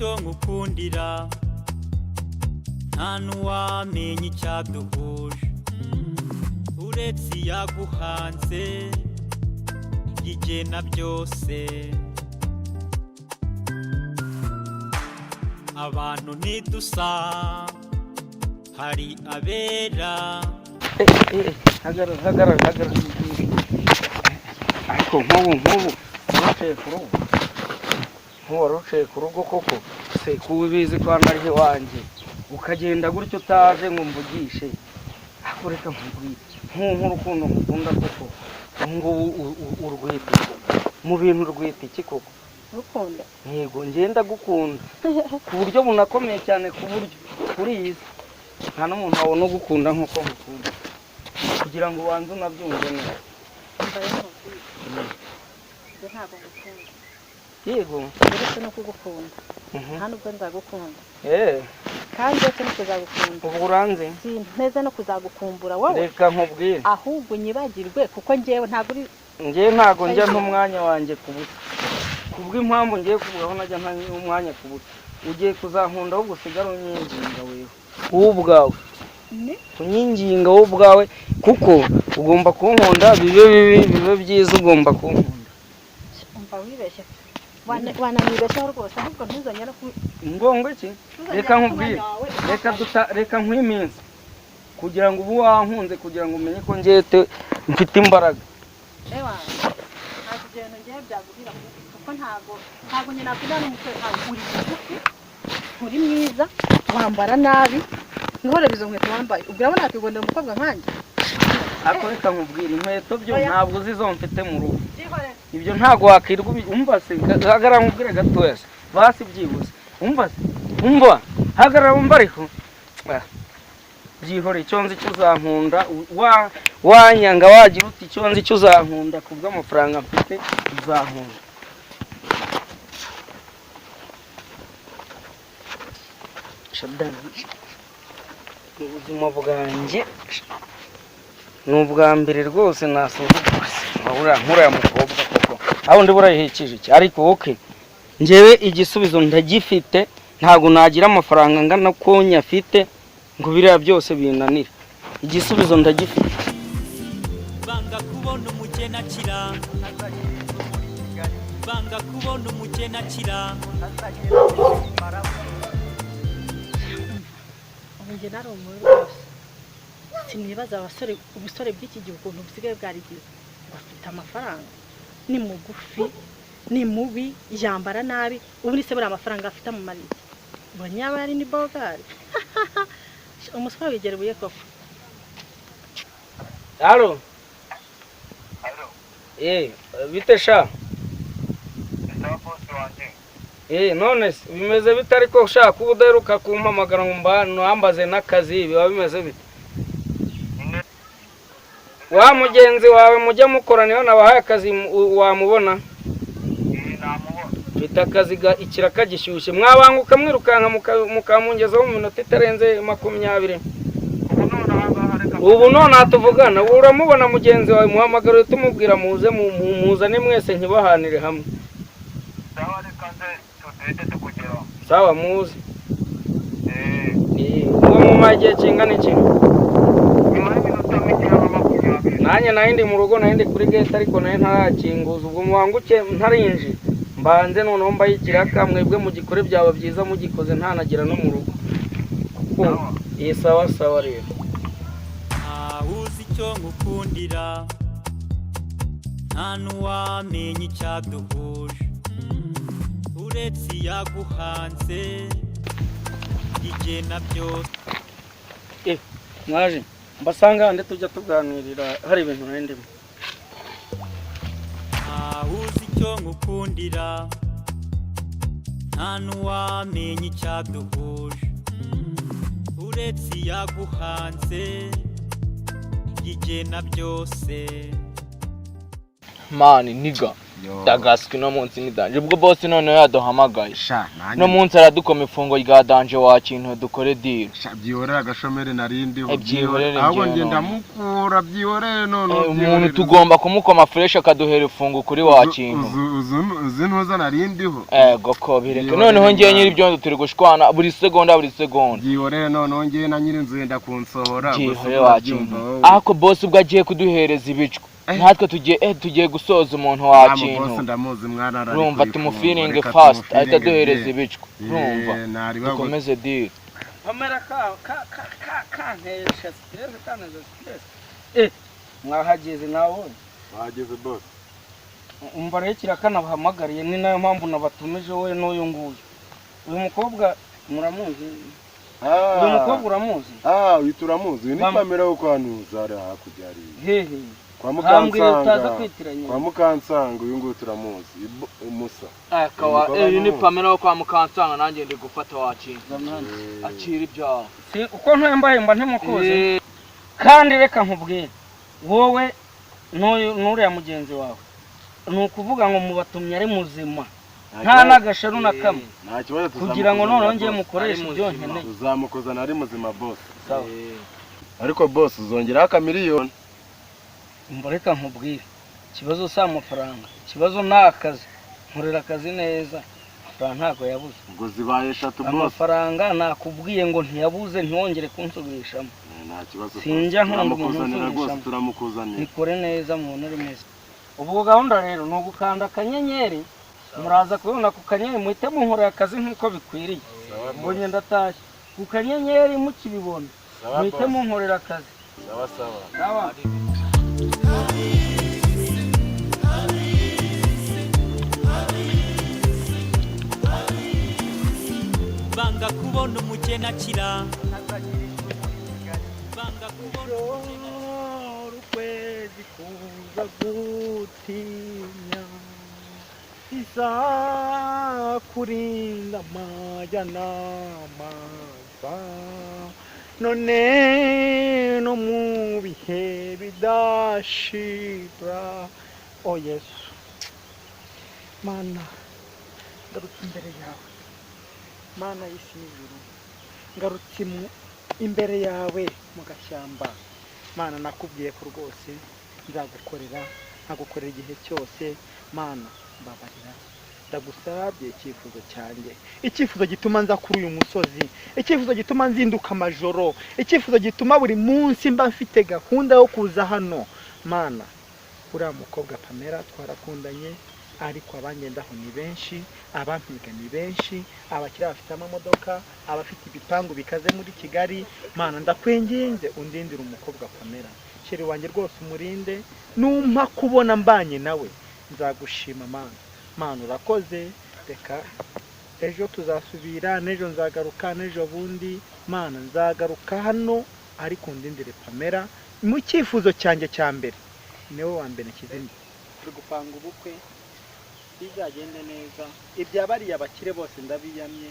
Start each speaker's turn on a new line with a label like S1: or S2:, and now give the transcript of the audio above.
S1: icyo ngukundira nta n'uwamenya icyaduhuje uretse yaguhanze igena byose abantu ntidusa hari abera
S2: hagarara ariko nk'ubu waruciye ku rugo koko se kuba ubizi ko hano ari iwanjye ukagenda gutyo utaje ngo mvugishe akureka nkubwire nk'urukundo ngukunda koko ngubu urwite mu bintu urwite iki koko
S3: Rukunda
S2: yego ngenda gukunda ku buryo bunakomeye cyane ku buryo kuri iyi nta n'umuntu wabona ugukunda nk'uko ngukunda kugira ngo ubanze unabyumve neza yego
S3: uretse no kugukunda nta nubwo nzagukunda kandi uretse no kuzagukunda
S2: ubu uranze
S3: neza no kuzagukumbura wowe
S2: reka nkubwire
S3: ahubwo nyibagirwe kuko njyewe
S2: ntabwo njya n'umwanya wanjye ku busa kubw'impamvu ngiye kuvugaho najya nta umwanya ku busa ugiye kuzankunda ahubwo usigara unyinginga wewe ubwawe unyinginga wowe ubwawe kuko ugomba kunkunda bibe byiza ugomba kunkunda
S3: umva wibeshye wananibeshyaho rwose ahubwo ntuzongera
S2: ngombwa iki reka nkubwire reka nkwiminsi kugira ngo ubu wankunze kugira ngo umenye ko njyete mfite imbaraga
S3: ntabwo ibintu ngiye byagurira kuko ntabwo nyine nakwira n'umutekano uri mugufi uri mwiza wambara nabi nkihore bizo nkweto wambaye ubwo urabona nakigondera umukobwa nkanjye
S2: ariko reka nkubwire inkweto byo ntabwo zizo mfite mu rugo ibyo ntabwo wakirwa umva se hagarara nkubwire gatoya se basi byibuze umva hagarara umva ariko byihore icyo nzi cyo uzankunda wanyanga wagira uti icyo nzi cyo uzankunda kubw'amafaranga mfite uzankunda ubuzima bwanjye ni ubwa mbere rwose nasuzugura nkuriya mukobwa koko aho ndi burayihekije iki ariko wowe njyewe igisubizo ndagifite ntabwo nagira amafaranga angana ko nyafite ngo biriya byose binanira igisubizo ndagifite
S1: banga kubona umugeni akira
S3: njye nari umuntu rwose sinibaza ubusore bw'iki gihe ukuntu busigaye bwarigize bafite amafaranga ni mugufi ni mubi yambara nabi ubu ni se buriya amafaranga afite mu marike ngo nyaba yari ni bogari umuswa wigera ubuye koko
S2: halo bite sha none bimeze bite ariko ushaka uba udaheruka kumpamagara ngo ntambaze n'akazi biba bimeze bite wa mugenzi wawe mujya mukora niyo nabahaye akazi wamubona mfite akazi ikiraka gishyushye mwabanguka mwirukanka mukamungezaho mu minota itarenze 20 ubu none atuvugana uramubona mugenzi wawe muhamagara tumubwira muzane mwese nkibahanire hamwe sawa muzi uwo mu magiye kingana iki nanjye nahindi mu rugo nahindi kuri gate ariko naye ntarakinguza ubwo mubanguke ntarinje mbanze noneho mbaye ikiraka mwebwe mugikore byaba byiza mugikoze ntanagira no mu rugo kuko iyi sawa rero
S1: uzi icyo ngukundira nta n'uwamenya icyaduhuje uretse yaguhanze igena byose
S2: mwaje mbasanga hande tujya tuganirira hari ibintu nendimo
S1: uzi icyo ngukundira nta n'uwamenya icyaduhuje uretse yaguhanze igena byose
S4: mani niga dagaswi no munsi ni danje ubwo boss none yaduhamagaye
S5: sha
S4: no munsi aradukoma ifungo rya danje wa kintu dukore deal
S5: sha byihorera agashomere narindiho
S4: byihorere
S5: ahubwo ngenda mukura byihorere none
S4: umuntu tugomba kumukoma fresh akaduhera ifungo kuri wa kintu
S5: uzi ntuza narindiho
S4: goko bireke noneho ngiye nyiri byondo turi gushwana buri segonda
S5: byihorere none ngiye na nyiri nzu yenda kunsohora
S4: byihorere wa kintu ako boss ubwo agiye kuduhereza ibicwa natwe tugiye gusoza umuntu wa kintu urumva tumufiringe fast ahita duhereza ibicwa urumva dukomeze deal
S2: Pamela kantesha stress mwahageze nawe
S5: wahageze boss
S2: umva rero kirakana bahamagariye ni nayo mpamvu nabatumije wowe n'uyu nguyu uyu mukobwa muramuzi uyu mukobwa uramuzi
S5: wituramuzi ni Pamela wo kwanuza ari hakujyari
S2: hehe
S5: kwa Mukansanga uyu nguyu turamuzi Musa
S4: akawa ni Pamela wo kwa Mukansanga nanjye ndi gufata wakinza akira ibyaho
S2: si uko ntembaye mba ntemukoze kandi reka nkubwire wowe n'uriya mugenzi wawe ni ukuvuga ngo mubatumye ari muzima nta n'agasharu na kamwe kugira ngo noneho ngiye mukoreshe ibyo nkeneye
S5: uzamukozana ari muzima boss ariko boss uzongeraho akamiliyoni
S2: reka nkubwire ikibazo si amafaranga ikibazo ni akazi nkorera akazi neza amafaranga ntabwo yabuze
S5: ngo zibaye 3 boss
S2: amafaranga nakubwiye ngo ntiyabuze ntiwongere kunsubirishamo
S5: nta kibazo
S2: sinjya nkunda umuntu
S5: turamukuzanira
S2: nikore neza umuntu ari meza ubwo gahunda rero ni ugukanda akanyenyeri muraza kubona ku kanyenyeri muhite munkorera akazi nk'uko bikwiriye mbonye ndatashye ku kanyenyeri mukibibona muhite munkorera akazi sawa
S1: banga kubona umukene akira banga kubona
S3: ukwezi kuza gutinya isa kurinda amajya n'amaza none no mu bihe bidashira o Yesu mana ngarutse imbere yawe mana y'isi n'ijuru ngarutse imbere yawe mu gashyamba mana nakubwiye ko rwose nzagukorera nkagukorera igihe cyose mana mbabarira ndagusabye icyifuzo cyanjye icyifuzo gituma nza kuri uyu musozi icyifuzo gituma nzinduka amajoro icyifuzo gituma buri munsi mba mfite gahunda yo kuza hano mana uriya mukobwa Pamela twarakundanye ariko abangendaho ni benshi abampiga ni benshi abakiri bafite amamodoka abafite ibipangu bikaze muri Kigali mana ndakwinginze undindira umukobwa Pamela sheri wanjye rwose umurinde numpa kubona mbanye nawe nzagushima mana urakoze reka ejo tuzasubira n'ejo nzagaruka n'ejo bundi mana nzagaruka hano ariko undindire Pamela mu cyifuzo cyanjye cya mbere niwe wa mbere kizindi turi gupanga ubukwe bizagende neza ibyabariye abakire bose ndabiyamye